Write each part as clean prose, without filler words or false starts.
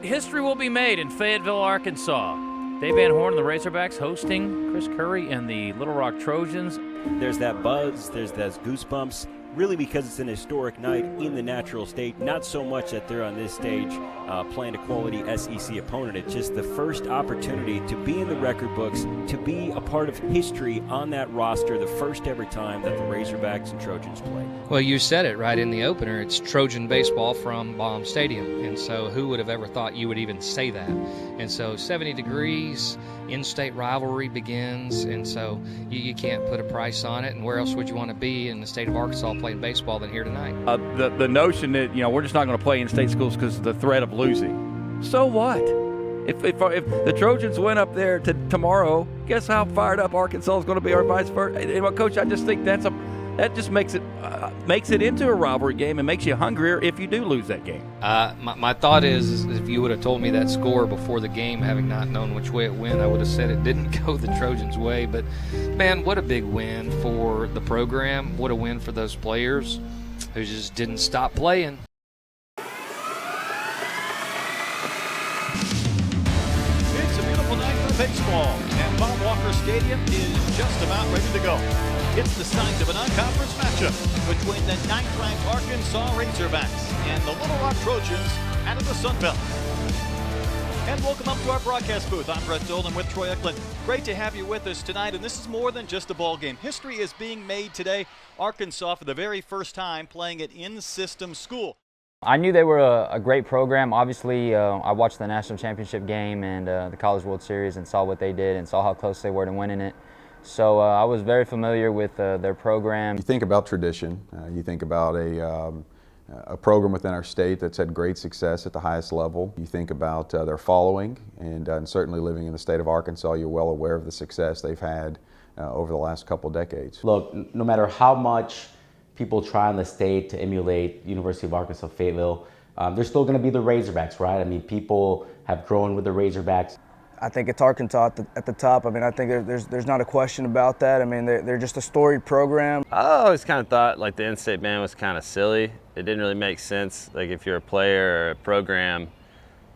History will be made in Fayetteville, Arkansas. Dave Van Horn and the Razorbacks hosting Chris Curry and the Little Rock Trojans. There's that buzz, there's those goosebumps, really because it's an historic night in the natural state. Not so much that they're on this stage playing a quality SEC opponent. It's just the first opportunity to be in the record books, to be a part of history on that roster, the first ever time that the Razorbacks and Trojans play. Well, you said it right in the opener. It's Trojan baseball from Baum Stadium. And so who would have ever thought you would even say that? And so 70 degrees, in-state rivalry begins. And so you can't put a price on it. And where else would you want to be in the state of Arkansas playing baseball than here tonight? The notion that, we're just not going to play in-state schools because of the threat of losing. So what? If the Trojans win up there tomorrow, guess how fired up Arkansas is going to be, or vice versa? And, Coach, I just think that just makes it into a rivalry game and makes you hungrier if you do lose that game. My thought is if you would have told me that score before the game, having not known which way it went, I would have said it didn't go the Trojans' way. But, man, what a big win for the program. What a win for those players who just didn't stop playing. It's a beautiful night for baseball, and Bob Walker Stadium is just about ready to go. It's the start of a non-conference matchup between the 9th-ranked Arkansas Razorbacks and the Little Rock Trojans out of the Sun Belt. And welcome up to our broadcast booth. I'm Brett Dolan with Troy Eklund. Great to have you with us tonight, and this is more than just a ball game. History is being made today. Arkansas, for the very first time, playing at in-system school. I knew they were a great program. Obviously, I watched the national championship game and the College World Series and saw what they did and saw how close they were to winning it. So I was very familiar with their program. You think about tradition. You think about a program within our state that's had great success at the highest level. You think about their following, and certainly living in the state of Arkansas, you're well aware of the success they've had over the last couple decades. Look, no matter how much people try in the state to emulate University of Arkansas Fayetteville, they're still going to be the Razorbacks, right? I mean, people have grown with the Razorbacks. I think it's Arkansas at the top. I mean, I think there's not a question about that. I mean, they're just a storied program. I always kind of thought like the in-state ban was kind of silly. It didn't really make sense, like if you're a player or a program,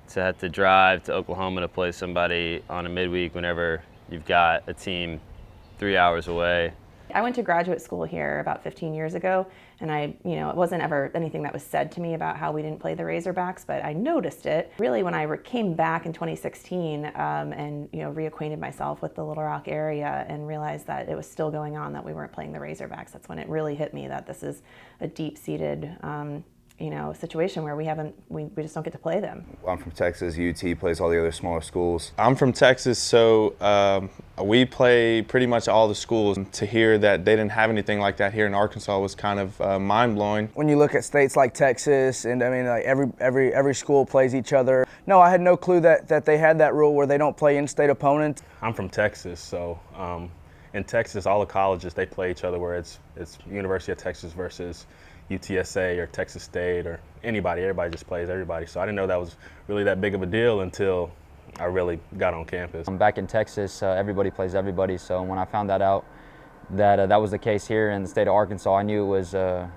to have to drive to Oklahoma to play somebody on a midweek whenever you've got a team 3 hours away. I went to graduate school here about 15 years ago, and it wasn't ever anything that was said to me about how we didn't play the Razorbacks, but I noticed it really when I came back in 2016 and reacquainted myself with the Little Rock area and realized that it was still going on, that we weren't playing the Razorbacks. That's when it really hit me that this is a deep-seated situation where we just don't get to play them. I'm from Texas. UT plays all the other smaller schools. I'm from Texas, so we play pretty much all the schools. To hear that they didn't have anything like that here in Arkansas was kind of mind-blowing. When you look at states like Texas, and I mean, like every school plays each other. No, I had no clue that they had that rule where they don't play in-state opponents. I'm from Texas, so in Texas, all the colleges, they play each other, where it's University of Texas versus UTSA or Texas State or anybody. Everybody just plays everybody. So I didn't know that was really that big of a deal until I really got on campus. I'm back in Texas, everybody plays everybody. So when I found that out, that was the case here in the state of Arkansas, I knew it was a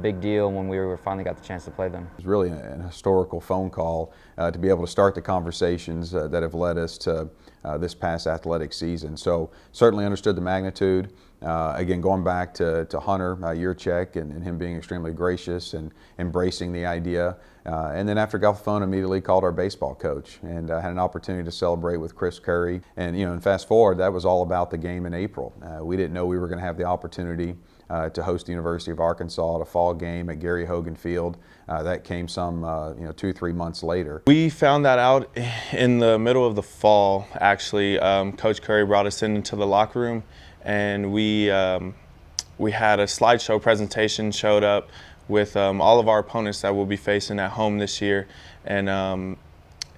big deal when we finally got the chance to play them. It was really an historical phone call to be able to start the conversations that have led us to this past athletic season. So certainly understood the magnitude. Again, going back to Hunter Yurchek and him being extremely gracious and embracing the idea. And then after got the phone, immediately called our baseball coach and had an opportunity to celebrate with Chris Curry. And and fast forward, that was all about the game in April. We didn't know we were going to have the opportunity to host the University of Arkansas at a fall game at Gary Hogan Field. That came some 2-3 months later. We found that out in the middle of the fall, actually. Coach Curry brought us into the locker room, and we had a slideshow presentation showed up with all of our opponents that we'll be facing at home this year, and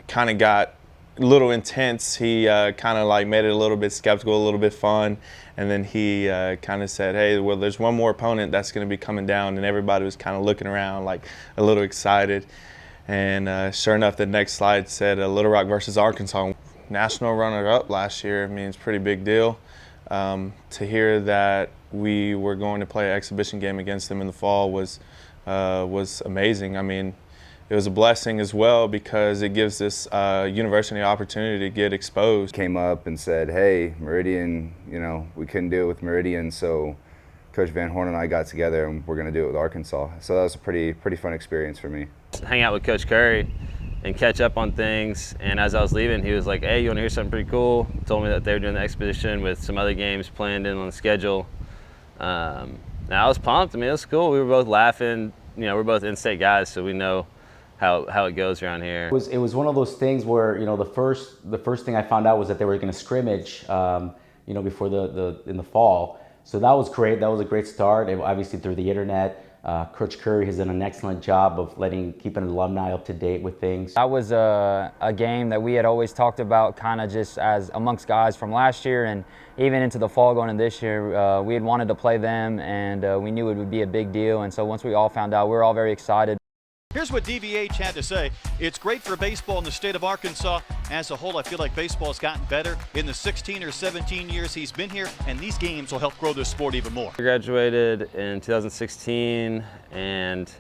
kind of got a little intense. He kind of like made it a little bit skeptical, a little bit fun, and then he kind of said, hey, well, there's one more opponent that's going to be coming down, and everybody was kind of looking around like a little excited. And sure enough, the next slide said Little Rock versus Arkansas. National runner-up last year. I mean, it's a pretty big deal. To hear that we were going to play an exhibition game against them in the fall was amazing. I mean, it was a blessing as well because it gives this university an opportunity to get exposed. Came up and said, hey, Meridian, you know, we couldn't do it with Meridian, so Coach Van Horn and I got together and we're going to do it with Arkansas. So that was a pretty fun experience for me. Hang out with Coach Curry and catch up on things. And as I was leaving, he was like, hey, you want to hear something pretty cool? Told me that they were doing the expedition with some other games planned in on the schedule. And I was pumped. I mean, it was cool. We were both laughing. You know, we're both in-state guys, so we know how it goes around here. It was one of those things where, you know, the first thing I found out was that they were going to scrimmage, you know, before in the fall. So that was great. That was a great start. Obviously through the internet. Coach Curry has done an excellent job of keeping alumni up to date with things. That was a game that we had always talked about kind of just as amongst guys from last year and even into the fall going into this year. We had wanted to play them and we knew it would be a big deal. And so once we all found out, we were all very excited. Here's what DVH had to say. It's great for baseball in the state of Arkansas. As a whole, I feel like baseball has gotten better in the 16 or 17 years he's been here, and these games will help grow this sport even more. I graduated in 2016, and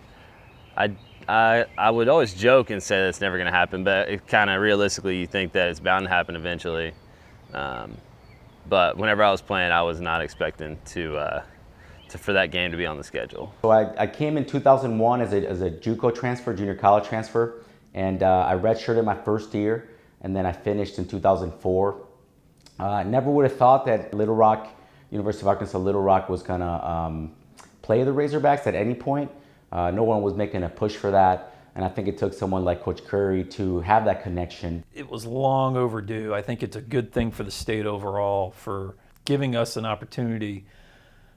I would always joke and say that's never going to happen, but it kind of realistically you think that it's bound to happen eventually. But whenever I was playing, I was not expecting for that game to be on the schedule. So I came in 2001 as a JUCO transfer, junior college transfer, and I redshirted my first year, and then I finished in 2004. I never would have thought that Little Rock, University of Arkansas Little Rock was gonna play the Razorbacks at any point. No one was making a push for that, and I think it took someone like Coach Curry to have that connection. It was long overdue. I think it's a good thing for the state overall for giving us an opportunity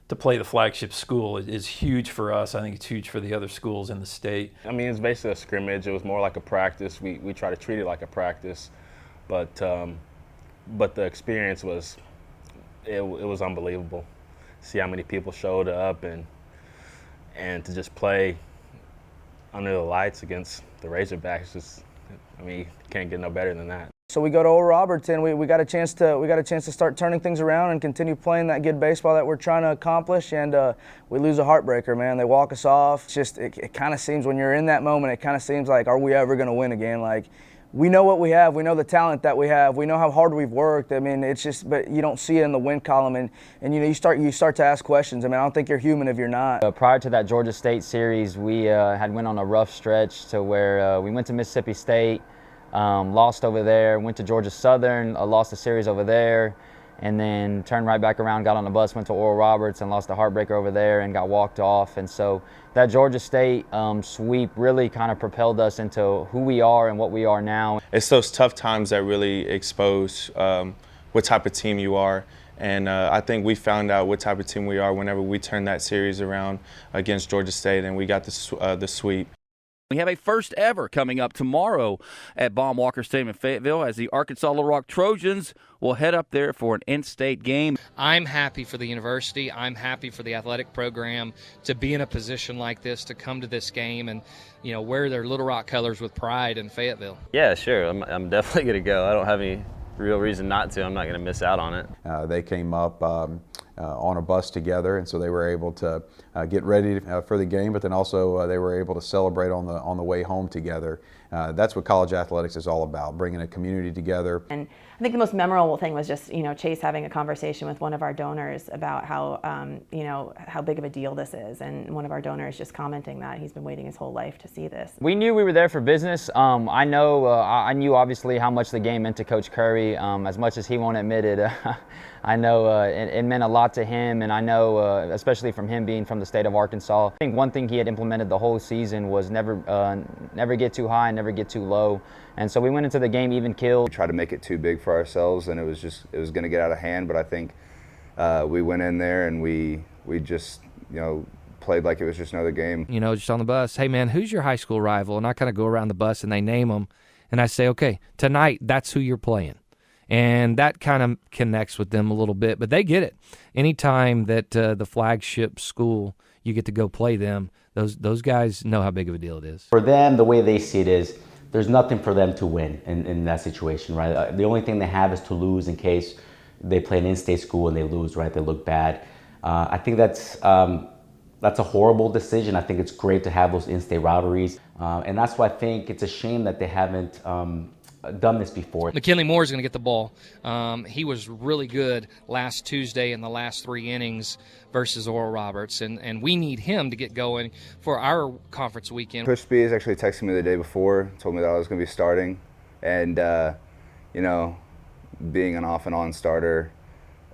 to play the flagship school. It is huge for us. I think it's huge for the other schools in the state. I mean, it's basically a scrimmage. It was more like a practice. We try to treat it like a practice, but the experience was it was unbelievable. See how many people showed up and to just play under the lights against the Razorbacks. Just, I mean, you can't get no better than that. So we go to Oral Roberts and we got a chance to start turning things around and continue playing that good baseball that we're trying to accomplish, and we lose a heartbreaker, man. They walk us off. It's just it kind of seems when you're in that moment, it kind of seems like, are we ever going to win again? Like, we know what we have, we know the talent that we have, we know how hard we've worked. I mean, it's just, but you don't see it in the win column, and you know, you start to ask questions. I mean, I don't think you're human if you're not. Prior to that Georgia State series, we had went on a rough stretch to where we went to Mississippi State. Lost over there, went to Georgia Southern, lost a series over there, and then turned right back around, got on the bus, went to Oral Roberts and lost a heartbreaker over there and got walked off. And so that Georgia State sweep really kind of propelled us into who we are and what we are now. It's those tough times that really expose what type of team you are. And I think we found out what type of team we are whenever we turned that series around against Georgia State and we got the sweep. We have a first ever coming up tomorrow at Baum-Walker Stadium in Fayetteville as the Arkansas Little Rock Trojans will head up there for an in-state game. I'm happy for the university. I'm happy for the athletic program to be in a position like this, to come to this game and, you know, wear their Little Rock colors with pride in Fayetteville. Yeah, sure. I'm definitely going to go. I don't have any real reason not to. I'm not going to miss out on it. They came up on a bus together, and so they were able to get ready for the game, but then also they were able to celebrate on the way home together. That's what college athletics is all about, bringing a community together. And I think the most memorable thing was just, you know, Chase having a conversation with one of our donors about how, you know, how big of a deal this is, and one of our donors just commenting that he's been waiting his whole life to see this. We knew we were there for business. I knew obviously how much the game meant to Coach Curry, as much as he won't admit it. I know it meant a lot to him, and I know, especially from him being from the state of Arkansas. I think one thing he had implemented the whole season was never get too high and never get too low. And so we went into the game even keeled. We tried to make it too big for ourselves, and it was going to get out of hand. But I think we went in there and we just, you know, played like it was just another game. You know, just on the bus, hey man, who's your high school rival? And I kind of go around the bus and they name them, and I say, okay, tonight that's who you're playing. And that kind of connects with them a little bit, but they get it. Anytime that the flagship school, you get to go play them, those guys know how big of a deal it is. For them, the way they see it is, there's nothing for them to win in that situation, right? The only thing they have is to lose in case they play an in-state school and they lose, right? They look bad. I think that's That's a horrible decision. I think it's great to have those in-state rivalries. And that's why I think it's a shame that they haven't done this before. McKinley Moore is going to get the ball. He was really good last Tuesday in the last 3 innings versus Oral Roberts, and we need him to get going for our conference weekend. Coach Spees actually texted me the day before, told me that I was going to be starting, and you know, being an off and on starter,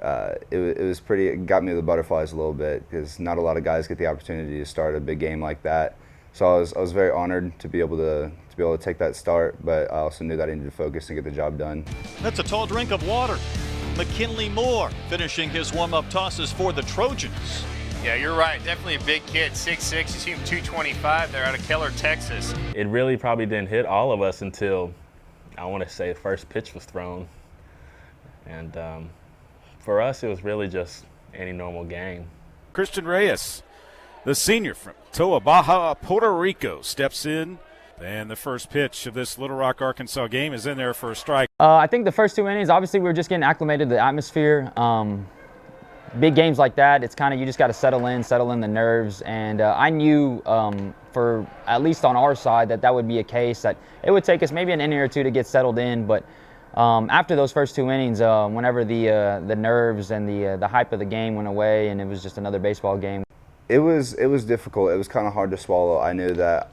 it got me the butterflies a little bit, because not a lot of guys get the opportunity to start a big game like that. So I was very honored to be able to take that start, but I also knew that I needed to focus and get the job done. That's a tall drink of water. McKinley Moore finishing his warm-up tosses for the Trojans. Yeah, you're right. Definitely a big kid, 6'6". You see him 225. They're out of Keller, Texas. It really probably didn't hit all of us until, I want to say, the first pitch was thrown. And for us, it was really just any normal game. Christian Reyes, the senior from Toa Baja, Puerto Rico, steps in. And the first pitch of this Little Rock, Arkansas game is in there for a strike. I think the first 2 innings, obviously we were just getting acclimated to the atmosphere. Big games like that, it's kind of, you just got to settle in the nerves. And I knew for, at least on our side, that would be a case, that it would take us maybe an inning or two to get settled in. But after those first 2 innings, whenever the nerves and the hype of the game went away and it was just another baseball game. It was difficult. It was kind of hard to swallow. I knew that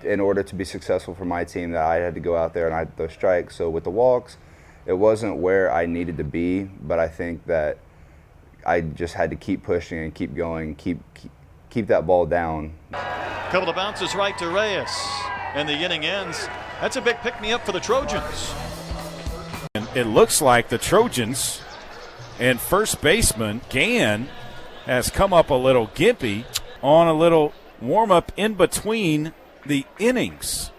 in order to be successful for my team, that I had to go out there and I had those strikes. So with the walks, it wasn't where I needed to be, but I think that I just had to keep pushing and keep going, keep that ball down. Couple of bounces right to Reyes, and the inning ends. That's a big pick-me-up for the Trojans. And it looks like the Trojans and first baseman Gann has come up a little gimpy on a little warm-up in between the innings.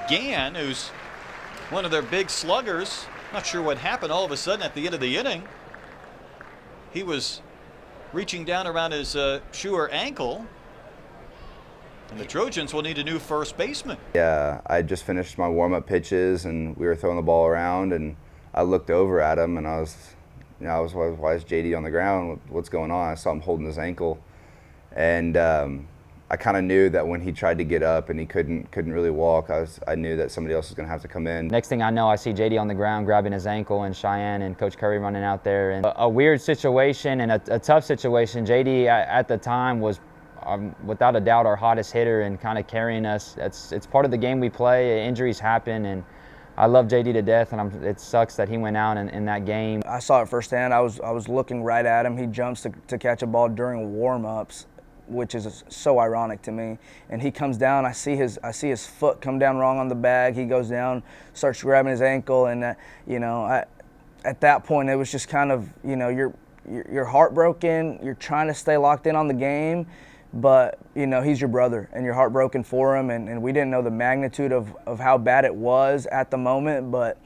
Gann, who's one of their big sluggers, not sure what happened all of a sudden at the end of the inning. He was reaching down around his shoe or ankle, and the Trojans will need a new first baseman. Yeah, I just finished my warm-up pitches and we were throwing the ball around, and I looked over at him and I was, why is JD on the ground? What's going on? I saw him holding his ankle, and I kind of knew that when he tried to get up and he couldn't really walk, I knew that somebody else was going to have to come in. Next thing I know, I see JD on the ground grabbing his ankle, and Cheyenne and Coach Curry running out there. And a weird situation and a tough situation. JD at the time was without a doubt our hottest hitter and kind of carrying us. It's part of the game we play. Injuries happen, and I love JD to death, and it sucks that he went out in that game. I saw it firsthand. I was looking right at him. He jumps to catch a ball during warm-ups, which is so ironic to me. And he comes down. I see his foot come down wrong on the bag. He goes down, starts grabbing his ankle, and at that point it was just kind of, you're heartbroken. You're trying to stay locked in on the game, but he's your brother and you're heartbroken for him. And we didn't know the magnitude of how bad it was at the moment, but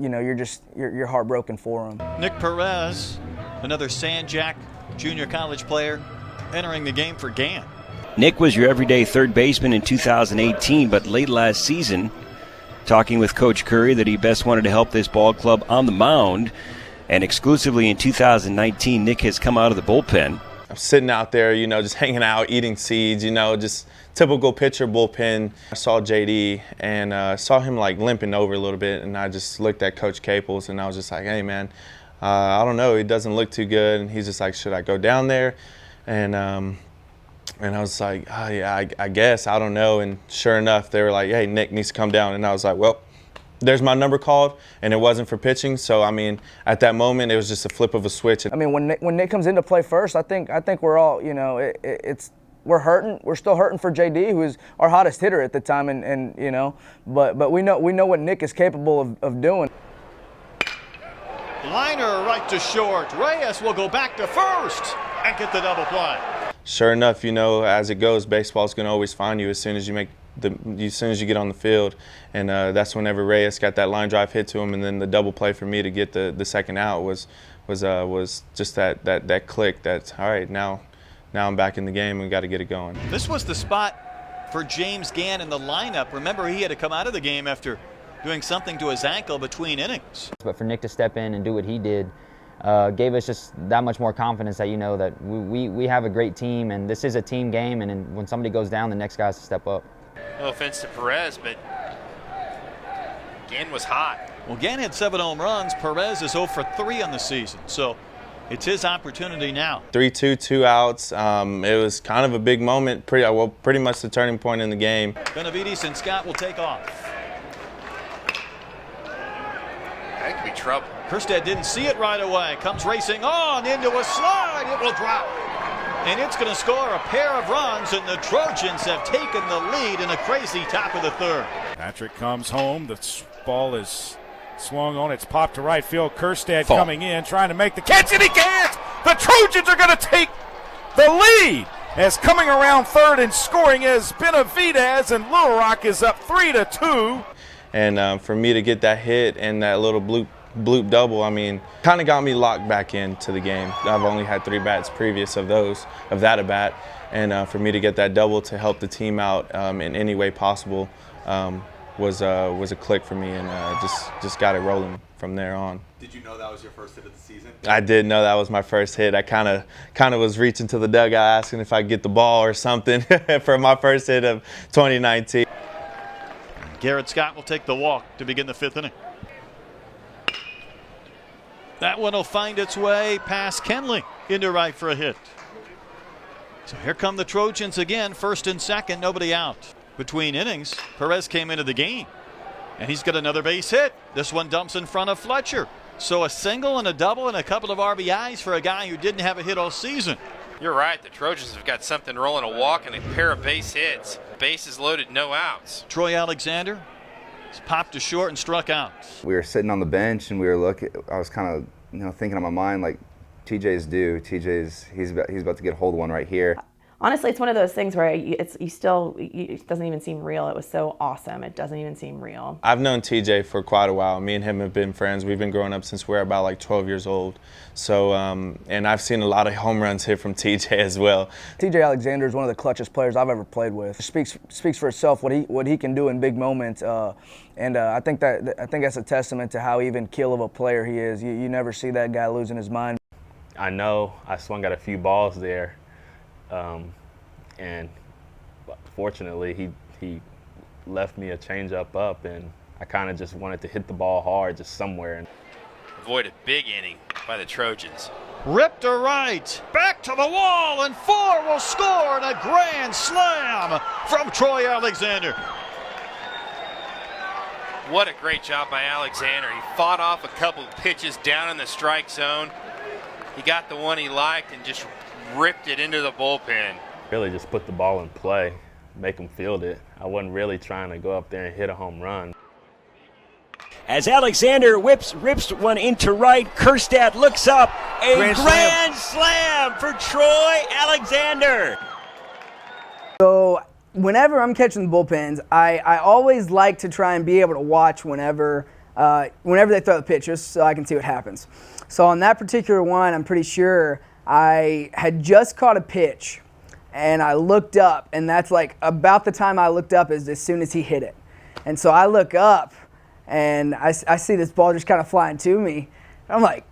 you're heartbroken for him. Nick Perez, another San Jac junior college player, entering the game for Gann. Nick was your everyday third baseman in 2018, but late last season, talking with Coach Curry that he best wanted to help this ball club on the mound, and exclusively in 2019, Nick has come out of the bullpen. I'm sitting out there, just hanging out, eating seeds, just typical pitcher bullpen. I saw JD and saw him limping over a little bit, and I just looked at Coach Caples and I was just like, hey man, I don't know, he doesn't look too good. And he's just like, should I go down there? And I was like, oh, yeah, I guess, I don't know. And sure enough, they were like, hey, Nick needs to come down. And I was like, well, there's my number called, and it wasn't for pitching. So, at that moment, it was just a flip of a switch. When Nick comes in to play first, I think we're all, we're hurting. We're still hurting for JD, who is our hottest hitter at the time, but we know what Nick is capable of doing. Liner right to short. Reyes will go back to first and get the double play. Sure enough, as it goes, baseball's going to always find you as soon as you get on the field, and that's whenever Reyes got that line drive hit to him, and then the double play for me to get the second out was just that click. That's all right. Now I'm back in the game. We got to get it going. This was the spot for James Gann in the lineup. Remember, he had to come out of the game after doing something to his ankle between innings. But for Nick to step in and do what he did, gave us just that much more confidence that, you know, that we have a great team, and this is a team game, and when somebody goes down, the next guy has to step up. No offense to Perez, but Gann was hot. Well, Gann had 7 home runs. Perez is 0 for 3 on the season. So it's his opportunity now. 3-2, 2 outs. It was kind of a big moment, pretty much the turning point in the game. Benavides and Scott will take off. That could be trouble. Kerstead didn't see it right away. Comes racing on into a slide. It will drop. And it's going to score a pair of runs, and the Trojans have taken the lead in a crazy top of the third. Patrick comes home. The ball is swung on. It's popped to right field. Kerstead coming in, trying to make the catch, and he can't. The Trojans are going to take the lead as coming around third and scoring is Benavides, and Little Rock is up 3-2. And for me to get that hit and that little bloop double, I mean, kind of got me locked back into the game. I've only had 3 bats previous of that at bat, and for me to get that double to help the team out in any way possible was a click for me, and just got it rolling from there on. Did you know that was your first hit of the season? I did know that was my first hit. I kind of was reaching to the dugout asking if I could get the ball or something for my first hit of 2019. Garrett Scott will take the walk to begin the 5th inning. That one will find its way past Kenley into right for a hit. So here come the Trojans again, first and second, nobody out. Between innings, Perez came into the game, and he's got another base hit. This one dumps in front of Fletcher. So a single and a double and a couple of RBIs for a guy who didn't have a hit all season. You're right. The Trojans have got something rolling, a walk and a pair of base hits. Bases loaded, no outs. Troy Alexander popped to short and struck out. We were sitting on the bench and we were looking. I was kind of, thinking in my mind, like, TJ's due. He's about to get hold of one right here. Honestly, it's one of those things where it doesn't even seem real. It was so awesome. It doesn't even seem real. I've known TJ for quite a while. Me and him have been friends. We've been growing up since we were about like 12 years old. So, and I've seen a lot of home runs hit from TJ as well. TJ Alexander is one of the clutchest players I've ever played with. It speaks for itself what he can do in big moments. And I think that's a testament to how even keel of a player he is. You never see that guy losing his mind. I know I swung at a few balls there. And fortunately, he left me a changeup up, and I kind of just wanted to hit the ball hard just somewhere. Avoid a big inning by the Trojans. Ripped to right, back to the wall, and 4 will score, and a grand slam from Troy Alexander. What a great job by Alexander. He fought off a couple of pitches down in the strike zone. He got the one he liked and just ripped it into the bullpen. Really just put the ball in play, make them field it. I wasn't really trying to go up there and hit a home run. As Alexander rips one into right, Kerstead looks up. A grand slam for Troy Alexander. So whenever I'm catching the bullpens, I always like to try and be able to watch whenever they throw the pitches so I can see what happens. So on that particular one, I'm pretty sure I had just caught a pitch, and I looked up, and that's like about the time I looked up is as soon as he hit it. And so I look up, and I see this ball just kind of flying to me. I'm like,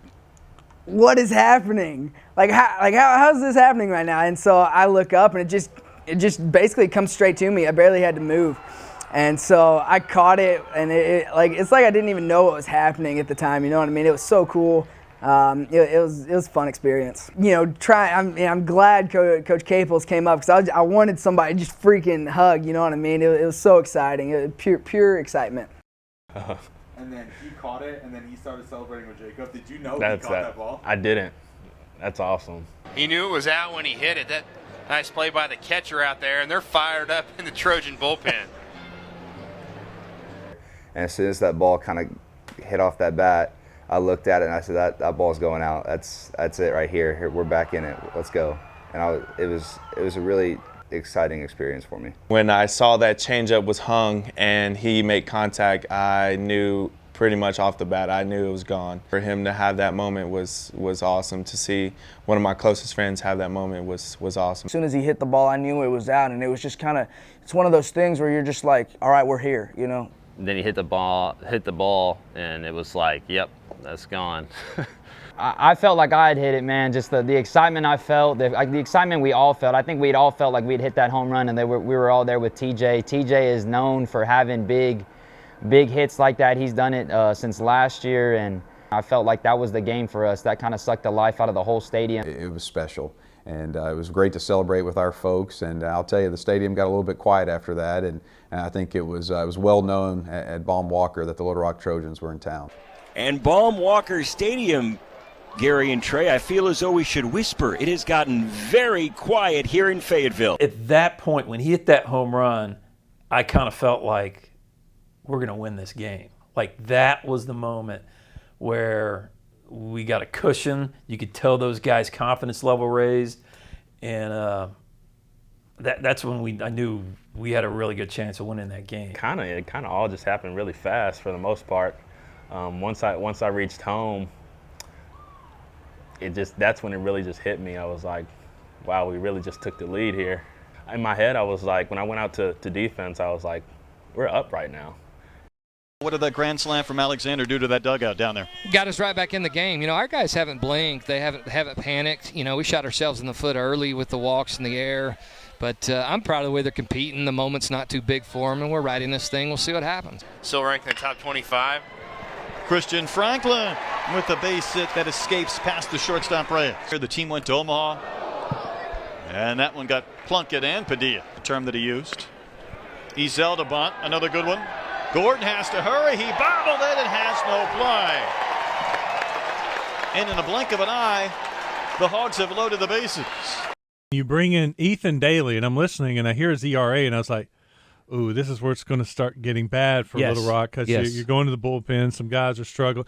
what is happening? How is this happening right now? And so I look up, and it just basically comes straight to me. I barely had to move. And so I caught it, and it's like I didn't even know what was happening at the time. You know what I mean? It was so cool. It was a fun experience. I'm glad Coach Caples came up because I wanted somebody to just freaking hug. You know what I mean? It was so exciting. It was pure excitement. And then he caught it, and then he started celebrating with Jacob. Did you know he caught that ball? I didn't. That's awesome. He knew it was out when he hit it. That nice play by the catcher out there, and they're fired up in the Trojan bullpen. And as soon as that ball kind of hit off that bat, I looked at it and I said, that ball's going out. That's it right here. Here, we're back in it. Let's go. And it was a really exciting experience for me. When I saw that changeup was hung and he made contact, I knew pretty much off the bat, I knew it was gone. For him to have that moment was awesome. To see one of my closest friends have that moment was awesome. As soon as he hit the ball, I knew it was out, and it was just it's one of those things where you're just like, all right, we're here, you know. then he hit the ball, and it was like, yep, that's gone. I felt like I had hit it, man. Just the excitement I felt, the excitement we all felt. I think we'd all felt like we'd hit that home run, and we were all there with TJ. TJ is known for having big hits like that. He's done it since last year, and I felt like that was the game for us. That kind of sucked the life out of the whole stadium. It was special, and it was great to celebrate with our folks. And I'll tell you, the stadium got a little bit quiet after that, and I think it was well known at Baum Walker that the Little Rock Trojans were in town. And Baum Walker Stadium, Gary and Trey, I feel as though we should whisper. It has gotten very quiet here in Fayetteville. At that point, when he hit that home run, I kind of felt like we're going to win this game. Like that was the moment where we got a cushion. You could tell those guys' confidence level raised, and that's when I knew we had a really good chance of winning that game. It kind of all just happened really fast for the most part. Once I reached home, that's when it really just hit me. I was like, wow, we really just took the lead here. In my head, I was like, when I went out to defense, I was like, we're up right now. What did that grand slam from Alexander do to that dugout down there? Got us right back in the game. You know, our guys haven't blinked. They haven't panicked. You know, we shot ourselves in the foot early with the walks in the air. But I'm proud of the way they're competing. The moment's not too big for them, and we're riding this thing. We'll see what happens. Still ranked in the top 25. Christian Franklin with the base hit that escapes past the shortstop Reyes. The team went to Omaha, and that one got Plunkett and Padilla, the term that he used. Ezel to bunt, another good one. Gordon has to hurry. He bobbled it and has no play. And in a blink of an eye, the Hogs have loaded the bases. You bring in Ethan Daly, and I'm listening, and I hear his ERA, and I was like, ooh, this is where it's going to start getting bad for Little Rock because you're going to the bullpen. Some guys are struggling.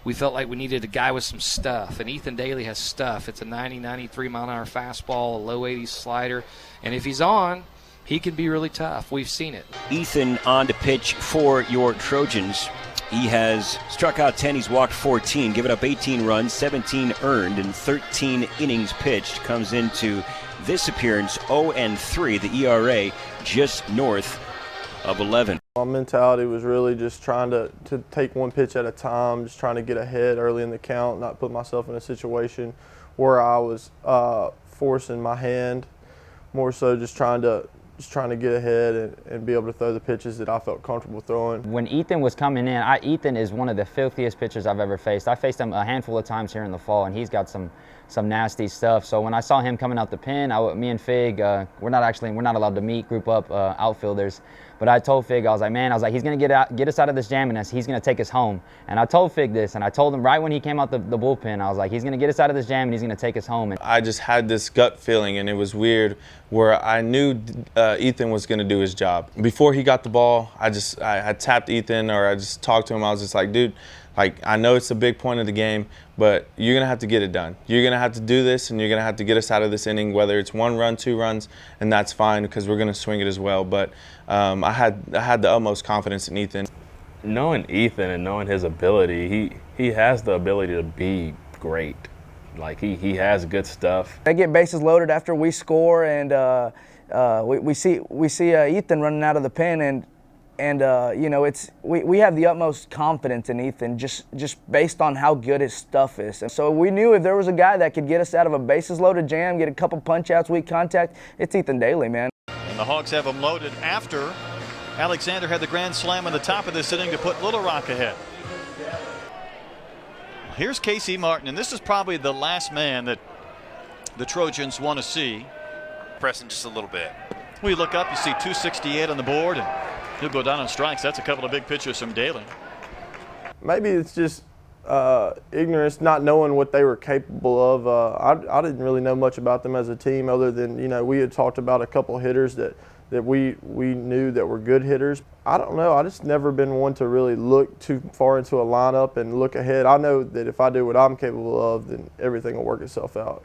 We felt like we needed a guy with some stuff, and Ethan Daly has stuff. It's a 90, 93 mile-an-hour fastball, a low 80s slider, and if he's on, he can be really tough. We've seen it. Ethan on to pitch for your Trojans. He has struck out 10. He's walked 14, given up 18 runs, 17 earned, and 13 innings pitched. Comes into this appearance 0-3, the ERA just north of 11. My mentality was really just trying to take one pitch at a time, just trying to get ahead early in the count, not put myself in a situation where I was forcing my hand, more so just trying to get ahead and be able to throw the pitches that I felt comfortable throwing. When Ethan was coming in, Ethan is one of the filthiest pitchers I've ever faced. I faced him a handful of times here in the fall, and he's got some nasty stuff. So when I saw him coming out the pen, me and Fig, we're not allowed to meet group up outfielders. But I told Fig, I was like, he's going to get us out of this jam, and he's going to take us home. And I told Fig this, and I told him right when he came out the bullpen, I was like, he's going to get us out of this jam, and he's going to take us home. And I just had this gut feeling, and it was weird, where I knew Ethan was going to do his job. Before he got the ball, I had tapped Ethan, or I just talked to him. I was just like, dude, like, I know it's a big point of the game, but you're going to have to get it done. You're going to have to do this, and you're going to have to get us out of this inning, whether it's 1 run, 2 runs, and that's fine because we're going to swing it as well. But I had the utmost confidence in Ethan. Knowing Ethan and knowing his ability, he has the ability to be great. Like, he has good stuff. They get bases loaded after we score, and we see Ethan running out of the pen, and you know, we have the utmost confidence in Ethan just based on how good his stuff is. And so we knew if there was a guy that could get us out of a bases loaded jam, get a couple punch outs, weak contact, it's Ethan Daly, man. And the Hogs have him loaded after Alexander had the grand slam in the top of this inning to put Little Rock ahead. Here's Casey Martin, and this is probably the last man that the Trojans want to see. Pressing just a little bit. We look up, you see 268 on the board, and he'll go down on strikes. That's a couple of big pitches from Daly. Maybe it's just ignorance, not knowing what they were capable of. I didn't really know much about them as a team other than, you know, we had talked about a couple hitters that we knew that were good hitters. I don't know. I just never been one to really look too far into a lineup and look ahead. I know that if I do what I'm capable of, then everything will work itself out.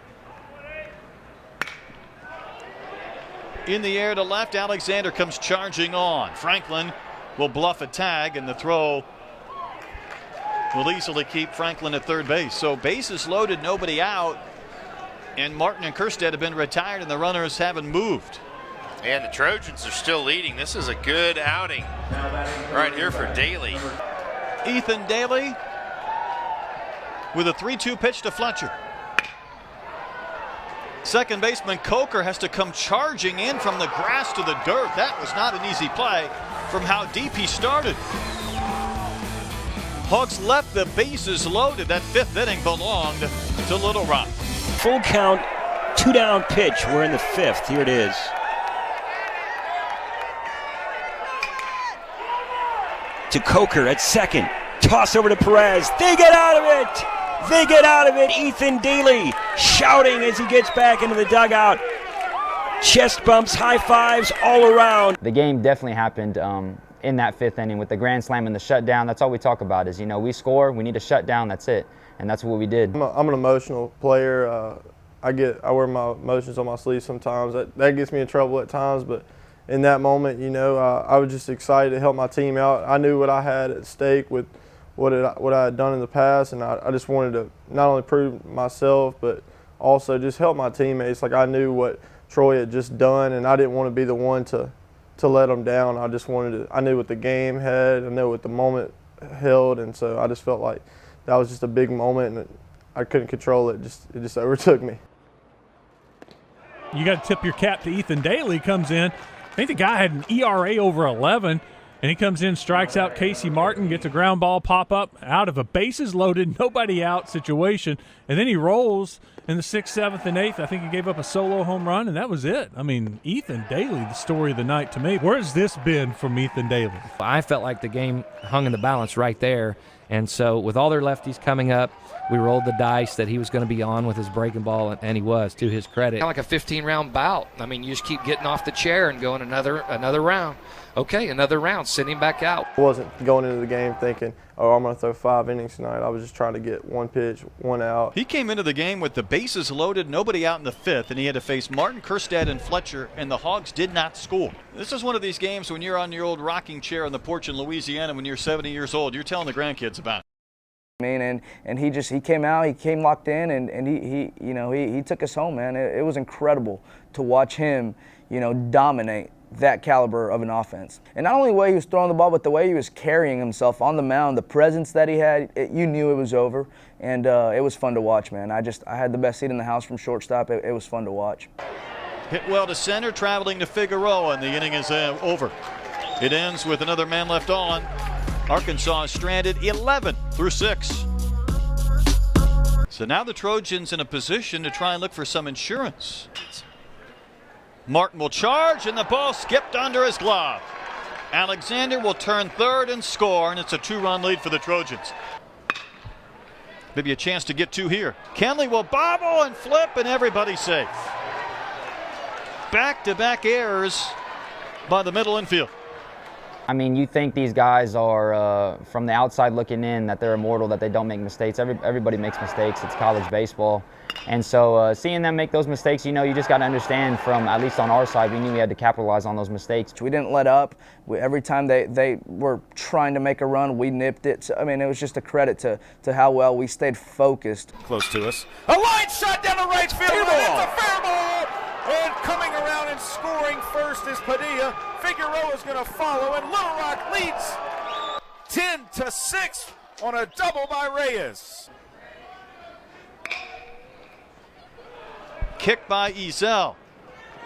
In the air to left, Alexander comes charging on. Franklin will bluff a tag, and the throw will easily keep Franklin at third base. So bases loaded, nobody out, and Martin and Kerstead have been retired, and the runners haven't moved. And the Trojans are still leading. This is a good outing Right here for Daly. Ethan Daly with a 3-2 pitch to Fletcher. Second baseman Coker has to come charging in from the grass to the dirt. That was not an easy play from how deep he started. Hogs left the bases loaded. That fifth inning belonged to Little Rock. Full count, 2-down pitch. We're in the fifth. Here it is. To Coker at second. Toss over to Perez. They get out of it. They get out of it. Ethan Daly shouting as he gets back into the dugout. Chest bumps, high fives all around. The game definitely happened in that fifth inning with the grand slam and the shutdown. That's all we talk about is, we score, we need a shutdown, that's it. And that's what we did. I'm an emotional player. I wear my emotions on my sleeve sometimes. That gets me in trouble at times, but in that moment, I was just excited to help my team out. I knew what I had at stake with what I had done in the past, and I just wanted to not only prove myself, but also just help my teammates. Like I knew what Troy had just done, and I didn't want to be the one to let them down. I knew what the game had, I knew what the moment held, and so I just felt like that was just a big moment, and I couldn't control it. It just overtook me. You got to tip your cap to Ethan Daly. Comes in. I think the guy had an ERA over 11, and he comes in, strikes out Casey Martin, gets a ground ball pop up out of a bases loaded, nobody out situation, and then he rolls in the 6th, 7th, and 8th. I think he gave up a solo home run, and that was it. I mean, Ethan Daly, the story of the night to me. Where's this been from Ethan Daly? I felt like the game hung in the balance right there, and so with all their lefties coming up, we rolled the dice that he was going to be on with his breaking ball, and he was, to his credit. Kind of like a 15-round bout. I mean, you just keep getting off the chair and going another round. Okay, another round, send him back out. I wasn't going into the game thinking, I'm going to throw 5 innings tonight. I was just trying to get one pitch, one out. He came into the game with the bases loaded, nobody out in the fifth, and he had to face Martin, Kjerstad, and Fletcher, and the Hogs did not score. This is one of these games when you're on your old rocking chair on the porch in Louisiana when you're 70 years old. You're telling the grandkids about it. And he came out, he came locked in, and he took us home, man. It was incredible to watch him, dominate that caliber of an offense. And not only the way he was throwing the ball, but the way he was carrying himself on the mound, the presence that he had, you knew it was over, and it was fun to watch, man. I had the best seat in the house from shortstop. It was fun to watch. Hit well to center, traveling to Figueroa, and the inning is over. It ends with another man left on. Arkansas is stranded 11 through 6. So now the Trojans in a position to try and look for some insurance. Martin will charge, and the ball skipped under his glove. Alexander will turn third and score, and it's a 2-run lead for the Trojans. Maybe a chance to get 2 here. Kenley will bobble and flip, and everybody's safe. Back-to-back errors by the middle infield. I mean, you think these guys are, from the outside looking in, that they're immortal, that they don't make mistakes. Everybody makes mistakes. It's college baseball. And so seeing them make those mistakes, you just got to understand from, at least on our side, we knew we had to capitalize on those mistakes. We didn't let up. Every time they were trying to make a run, we nipped it. So, I mean, it was just a credit to how well we stayed focused. Close to us. A line shot down the right field. It's a fair ball. And coming around and scoring first is Padilla. Figueroa is going to follow, and Little Rock leads 10-6 on a double by Reyes. Kick by Ezel.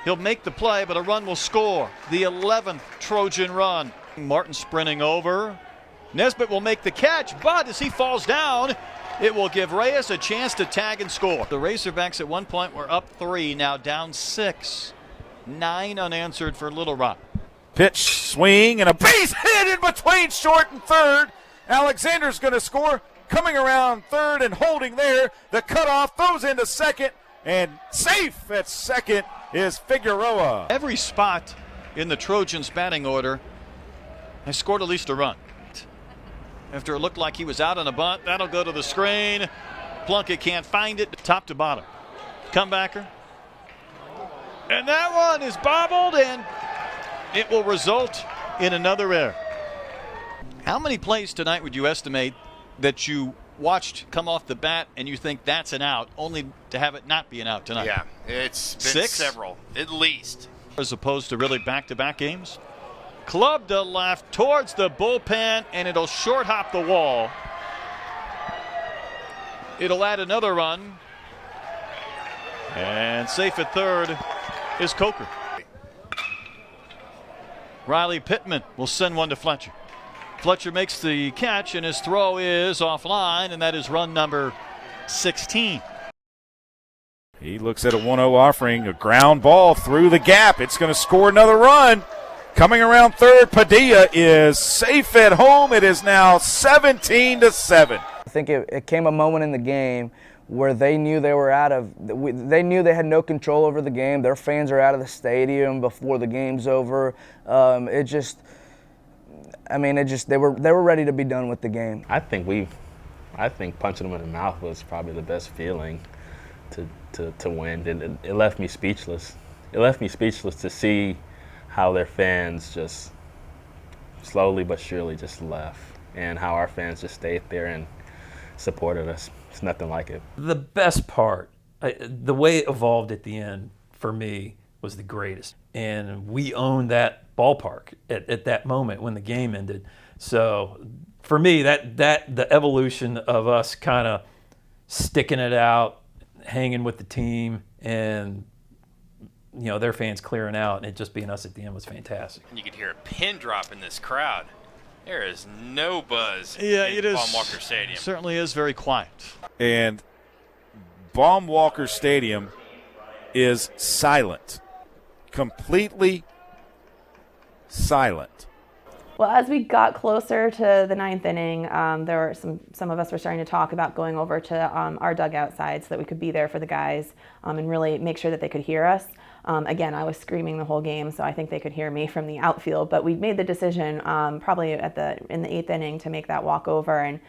He'll make the play, but a run will score. The 11th Trojan run. Martin sprinting over. Nesbitt will make the catch, but as he falls down, it will give Reyes a chance to tag and score. The Razorbacks at one point were up 3, now down 6. 9 unanswered for Little Rock. Pitch, swing, and a base hit in between short and third. Alexander's going to score. Coming around third and holding there. The cutoff throws into second, and safe at second is Figueroa. Every spot in the Trojans' batting order has scored at least a run. After it looked like he was out on a bunt, that'll go to the screen. Plunkett can't find it, top to bottom. Comebacker. And that one is bobbled, and it will result in another error. How many plays tonight would you estimate that you watched come off the bat and you think that's an out, only to have it not be an out tonight? Yeah, it's been 6? Several, at least. As opposed to really back-to-back games? Club to left towards the bullpen, and it'll short hop the wall. It'll add another run. And safe at third is Coker. Riley Pittman will send one to Fletcher. Fletcher makes the catch, and his throw is offline, and that is run number 16. He looks at a 1-0 offering, a ground ball through the gap. It's going to score another run. Coming around third, Padilla is safe at home. It is now 17-7. I think it came a moment in the game where they knew they were they knew they had no control over the game. Their fans are out of the stadium before the game's over. They were ready to be done with the game. I think punching them in the mouth was probably the best feeling to win. It left me speechless. It left me speechless to see how their fans just slowly but surely just left, and how our fans just stayed there and supported us. It's nothing like it. The best part, the way it evolved at the end for me was the greatest. And we owned that ballpark at that moment when the game ended. So for me, the evolution of us kind of sticking it out, hanging with the team, and their fans clearing out, and it just being us at the end was fantastic. And you could hear a pin drop in this crowd. There is no buzz it in is, Baum-Walker Stadium. Certainly is very quiet. And Baum-Walker Stadium is silent. Completely silent. Well, as we got closer to the ninth inning, there were some of us were starting to talk about going over to our dugout side so that we could be there for the guys and really make sure that they could hear us. Again, I was screaming the whole game, so I think they could hear me from the outfield. But we made the decision probably in the eighth inning to make that walk over. And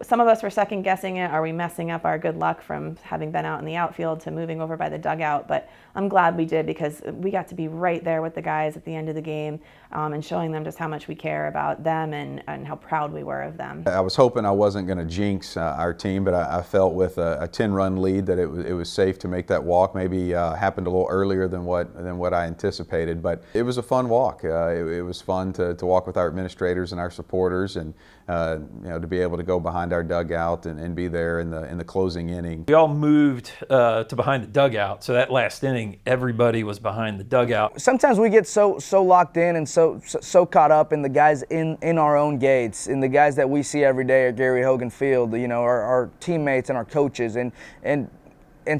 some of us were second guessing it. Are we messing up our good luck from having been out in the outfield to moving over by the dugout? But I'm glad we did, because we got to be right there with the guys at the end of the game and showing them just how much we care about them and how proud we were of them. I was hoping I wasn't going to jinx our team, but I felt with a 10-run lead that it was safe to make that walk. Maybe happened a little earlier than what I anticipated, but it was a fun walk. It was fun to walk with our administrators and our supporters, and to be able to go behind our dugout and be there in the closing inning. We all moved to behind the dugout, so that last inning, everybody was behind the dugout. Sometimes we get so locked in and so caught up in the guys in our own gates, in the guys that we see every day at Gary Hogan Field, our teammates and our coaches, and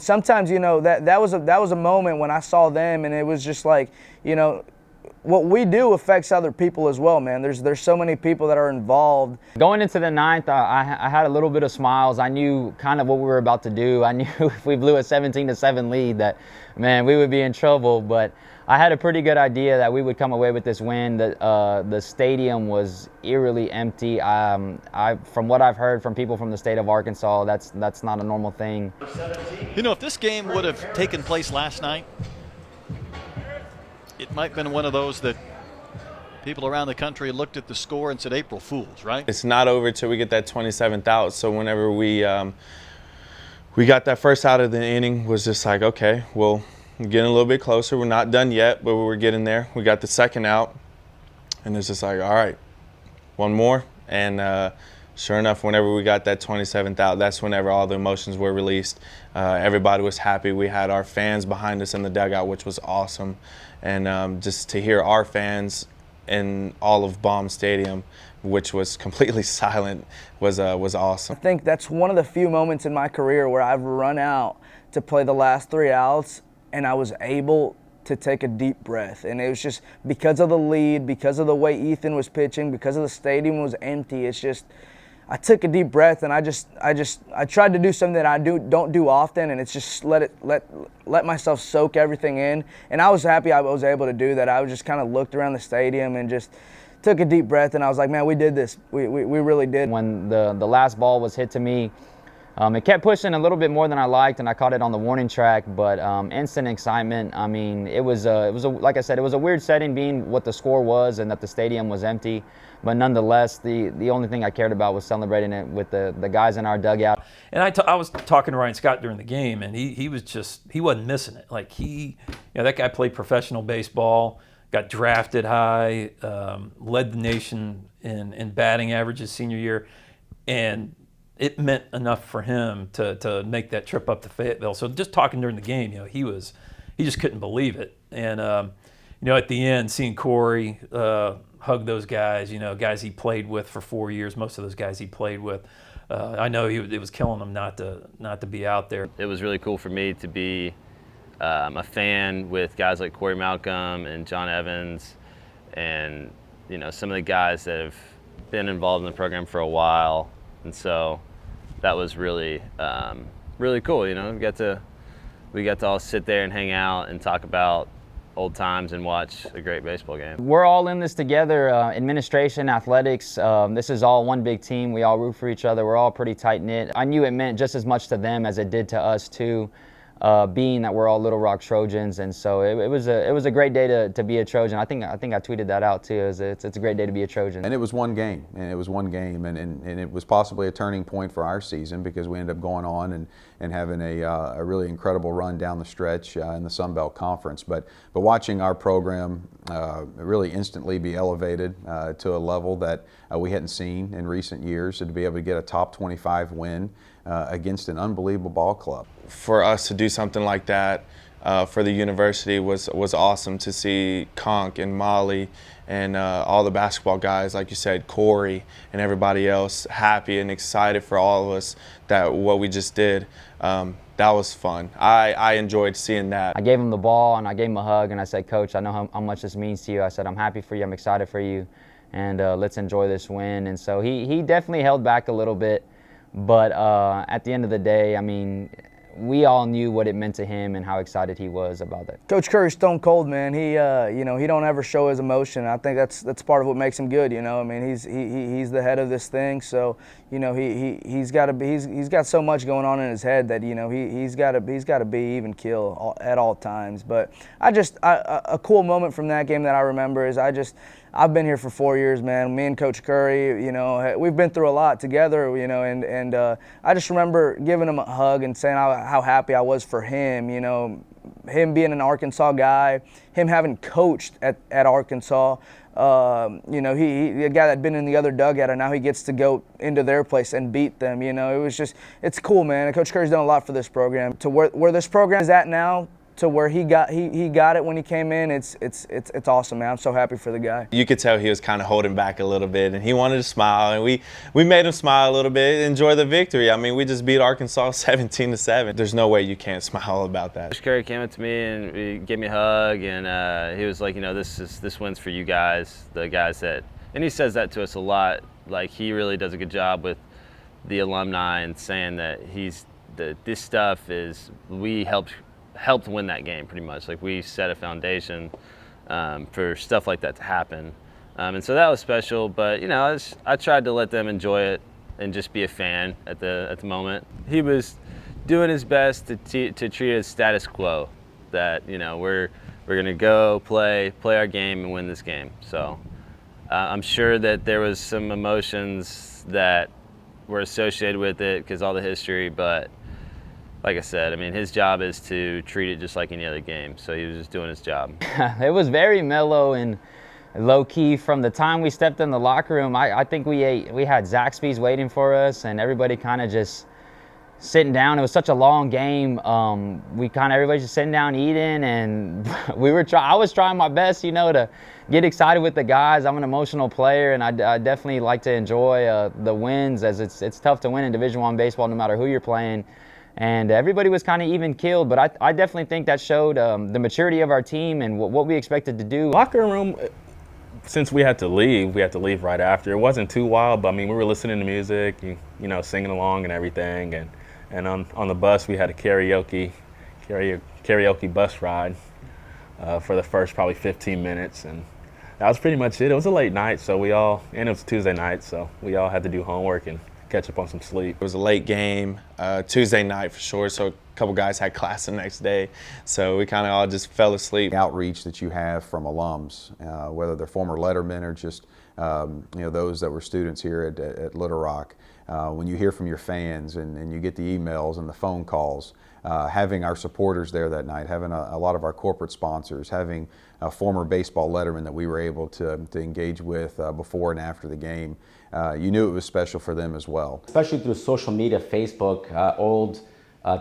sometimes that was a moment when I saw them, and it was just like, what we do affects other people as well, man. There's so many people that are involved. Going into the ninth, I had a little bit of smiles. I knew kind of what we were about to do. I knew if we blew a 17-7 lead that, man, we would be in trouble. But I had a pretty good idea that we would come away with this win. The stadium was eerily empty. From what I've heard from people from the state of Arkansas, that's not a normal thing. If this game would have taken place last night, it might have been one of those that people around the country looked at the score and said, April Fools, right? It's not over till we get that 27th out. So whenever we got that first out of the inning, was just like, okay, well, we're getting a little bit closer. We're not done yet, but we're getting there. We got the second out, and it's just like, all right, one more. And sure enough, whenever we got that 27th out, that's whenever all the emotions were released. Everybody was happy. We had our fans behind us in the dugout, which was awesome. And just to hear our fans in all of Baum Stadium, which was completely silent, was awesome. I think that's one of the few moments in my career where I've run out to play the last 3 outs, and I was able to take a deep breath. And it was just because of the lead, because of the way Ethan was pitching, because of the stadium was empty. It's just, I took a deep breath, and I tried to do something that I don't do often, and it's just let myself soak everything in. And I was happy I was able to do that. I was just kind of looked around the stadium and just took a deep breath, and I was like, man, we did this. We really did. When the last ball was hit to me, it kept pushing a little bit more than I liked, and I caught it on the warning track. But instant excitement. I mean, it was like I said, it was a weird setting, being what the score was and that the stadium was empty. But nonetheless, the only thing I cared about was celebrating it with the guys in our dugout. And I was talking to Ryan Scott during the game, and he wasn't missing it. Like that guy played professional baseball. got drafted high, led the nation in batting average his senior year, and it meant enough for him to make that trip up to Fayetteville. So just talking during the game, he just couldn't believe it. And at the end, seeing Corey hug those guys, guys he played with for 4 years, most of those guys he played with, I know it was killing him not to be out there. It was really cool for me to be a fan with guys like Corey Malcolm and John Evans, and some of the guys that have been involved in the program for a while, and so that was really really cool. We got to all sit there and hang out and talk about old times and watch a great baseball game. We're all in this together, administration, athletics. This is all one big team. We all root for each other. We're all pretty tight-knit. I knew it meant just as much to them as it did to us too, being that we're all Little Rock Trojans. And so it was a great day to be a Trojan. I think I tweeted that out too. It's a great day to be a Trojan. And it was one game, and it was possibly a turning point for our season, because we ended up going on and having a really incredible run down the stretch in the Sun Belt Conference. But watching our program really instantly be elevated to a level that we hadn't seen in recent years, and to be able to get a top 25 win against an unbelievable ball club. For us to do something like that for the university was awesome. To see Conk and Molly and all the basketball guys, like you said, Corey and everybody else, happy and excited for all of us that what we just did. That was fun. I enjoyed seeing that. I gave him the ball and I gave him a hug and I said, Coach, I know how much this means to you. I said, I'm happy for you, I'm excited for you, and let's enjoy this win. And so he definitely held back a little bit, but at the end of the day, I mean, we all knew what it meant to him and how excited he was about that. Coach Curry's stone cold, man. He don't ever show his emotion. I think that's part of what makes him good. I mean, he's the head of this thing, so he's got so much going on in his head that he's got to be even keel at all times. But a cool moment from that game that I remember is I've been here for 4 years, man. Me and Coach Curry, we've been through a lot together, and I just remember giving him a hug and saying how happy I was for him, him being an Arkansas guy, him having coached at Arkansas, he a guy that'd been in the other dugout, and now he gets to go into their place and beat them. It's cool, man. And Coach Curry's done a lot for this program. To where this program is at now, to where he got it when he came in, it's awesome, man. I'm so happy for the guy. You could tell he was kind of holding back a little bit, and he wanted to smile, and we made him smile a little bit, enjoy the victory. I mean, we just beat Arkansas 17-7. There's no way you can't smile about that. Coach Curry came up to me and he gave me a hug, and he was like, this wins for you guys, the guys that, and he says that to us a lot. Like, he really does a good job with the alumni and saying that this stuff is, we helped win that game pretty much. Like, we set a foundation for stuff like that to happen. And so that was special, but I tried to let them enjoy it and just be a fan at the moment. He was doing his best to treat it as status quo, that we're gonna go play our game and win this game. So I'm sure that there was some emotions that were associated with it because all the history, but like I said, I mean, his job is to treat it just like any other game, so he was just doing his job. It was very mellow and low-key from the time we stepped in the locker room. I think we had Zaxby's waiting for us, and everybody kind of just sitting down. It was such a long game. Everybody just sitting down eating, and I was trying my best, to get excited with the guys. I'm an emotional player, and I definitely like to enjoy the wins, as it's tough to win in Division I baseball no matter who you're playing. And everybody was kind of even keeled, but I definitely think that showed the maturity of our team and what we expected to do. Locker room, since we had to leave right after. It wasn't too wild, but I mean, we were listening to music, singing along and everything. And on the bus, we had a karaoke bus ride for the first probably 15 minutes. And that was pretty much it. It was a late night, and it was Tuesday night, so we all had to do homework and catch up on some sleep. It was a late game, Tuesday night for sure, so a couple guys had class the next day, so we kind of all just fell asleep. The outreach that you have from alums, whether they're former lettermen or just those that were students here at Little Rock, when you hear from your fans and you get the emails and the phone calls, having our supporters there that night, having a lot of our corporate sponsors, having a former baseball letterman that we were able to engage with before and after the game, you knew it was special for them as well. Especially through social media, Facebook, old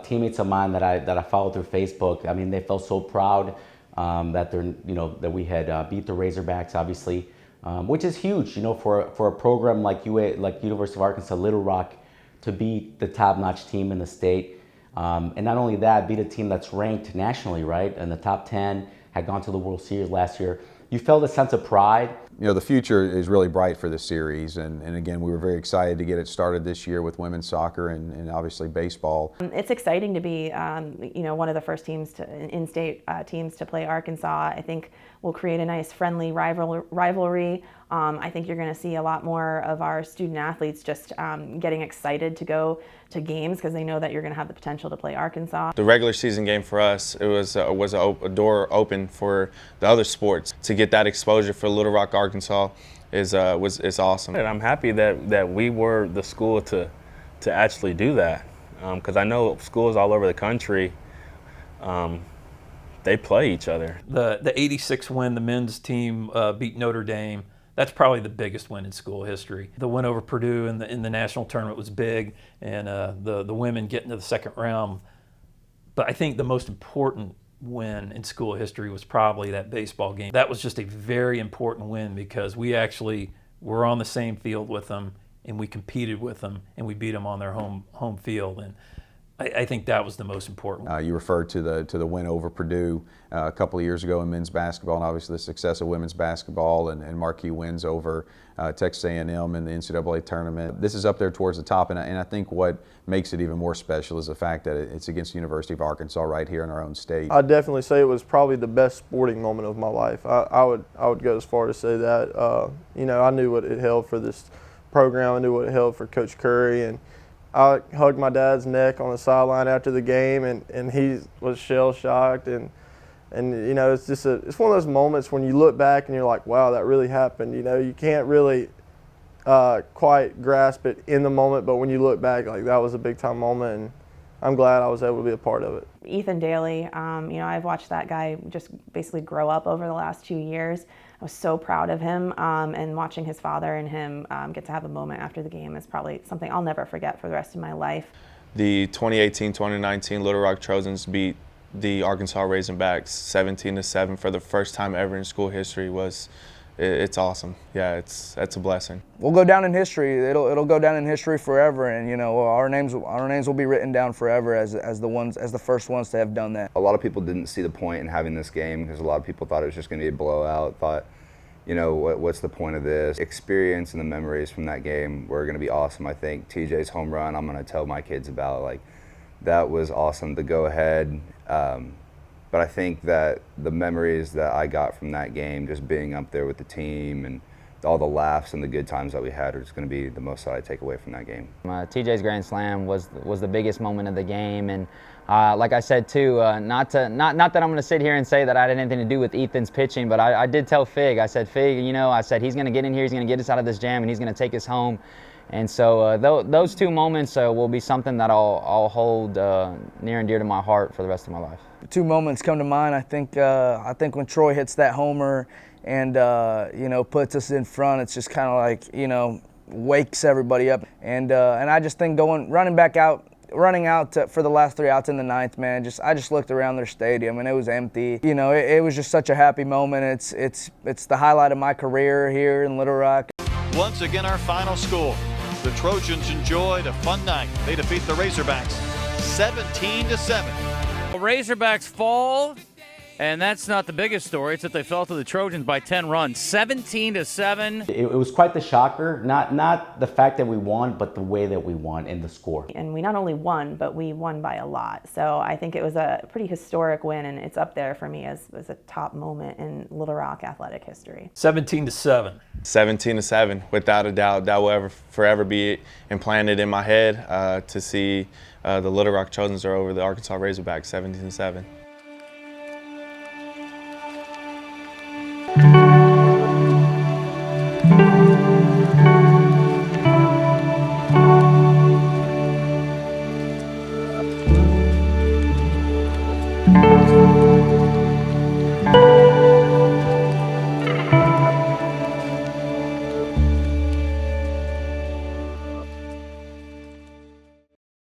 teammates of mine that I followed through Facebook. I mean, they felt so proud that that we had beat the Razorbacks, obviously, which is huge, for a program like University of Arkansas Little Rock to beat the top-notch team in the state, and not only that, beat a team that's ranked nationally, right, in the top 10, had gone to the World Series last year. You felt a sense of pride. The future is really bright for this series, and again, we were very excited to get it started this year with women's soccer and obviously baseball. It's exciting to be, one of the first teams in-state teams to play Arkansas. I think we'll create a nice friendly rivalry. I think you're going to see a lot more of our student athletes just getting excited to go to games because they know that you're going to have the potential to play Arkansas. The regular season game for us, it was a door open for the other sports. To get that exposure for Little Rock, Arkansas is awesome. And I'm happy that we were the school to actually do that, because I know schools all over the country, they play each other. The 86 win, the men's team beat Notre Dame. That's probably the biggest win in school history. The win over Purdue in the national tournament was big, and the women getting to the second round. But I think the most important win in school history was probably that baseball game. That was just a very important win because we actually were on the same field with them, and we competed with them, and we beat them on their home field. And I think that was the most important. You referred to the win over Purdue a couple of years ago in men's basketball, and obviously the success of women's basketball and marquee wins over Texas A&M in the NCAA tournament. This is up there towards the top, and I think what makes it even more special is the fact that it's against the University of Arkansas right here in our own state. I'd definitely say it was probably the best sporting moment of my life. I would go as far as say that. I knew what it held for this program. I knew what it held for Coach Curry, and I hugged my dad's neck on the sideline after the game, and he was shell-shocked, and it's just it's one of those moments when you look back and you're like, wow, that really happened. You can't really quite grasp it in the moment, but when you look back, like, that was a big-time moment, and I'm glad I was able to be a part of it. Ethan Daly, I've watched that guy just basically grow up over the last 2 years. I was so proud of him, and watching his father and him get to have a moment after the game is probably something I'll never forget for the rest of my life. The 2018-2019 Little Rock Trojans beat the Arkansas Razorbacks 17-7 for the first time ever in school history. It's awesome. Yeah, that's a blessing. We'll go down in history. It'll go down in history forever, and our names will be written down forever as the first ones to have done that. A lot of people didn't see the point in having this game because a lot of people thought it was just going to be a blowout. Thought, what's the point of this? Experience and the memories from that game were going to be awesome. I think TJ's home run, I'm going to tell my kids about. Like, that was awesome. The go ahead. But I think that the memories that I got from that game, just being up there with the team and all the laughs and the good times that we had, are just going to be the most that I take away from that game. TJ's grand slam was the biggest moment of the game, and like I said too, not that I'm going to sit here and say that I had anything to do with Ethan's pitching, but I did tell Fig. I said, Fig, I said he's going to get in here, he's going to get us out of this jam, and he's going to take us home. And so those two moments will be something that I'll hold near and dear to my heart for the rest of my life. Two moments come to mind. I think when Troy hits that homer and puts us in front, it's just kind of like wakes everybody up. And I just think running out for the last 3 outs in the ninth, man. I just looked around their stadium and it was empty. It was just such a happy moment. It's the highlight of my career here in Little Rock. Once again, our final score. The Trojans enjoyed a fun night. They defeat the Razorbacks 17-7. Razorbacks fall, and that's not the biggest story. It's that they fell to the Trojans by 10 runs, 17-7. It was quite the shocker, not the fact that we won, but the way that we won and the score. And we not only won, but we won by a lot. So I think it was a pretty historic win, and it's up there for me as a top moment in Little Rock athletic history. 17-7. 17-7, without a doubt. That will forever be implanted in my head to see the Little Rock Trojans are over the Arkansas Razorbacks 17-7.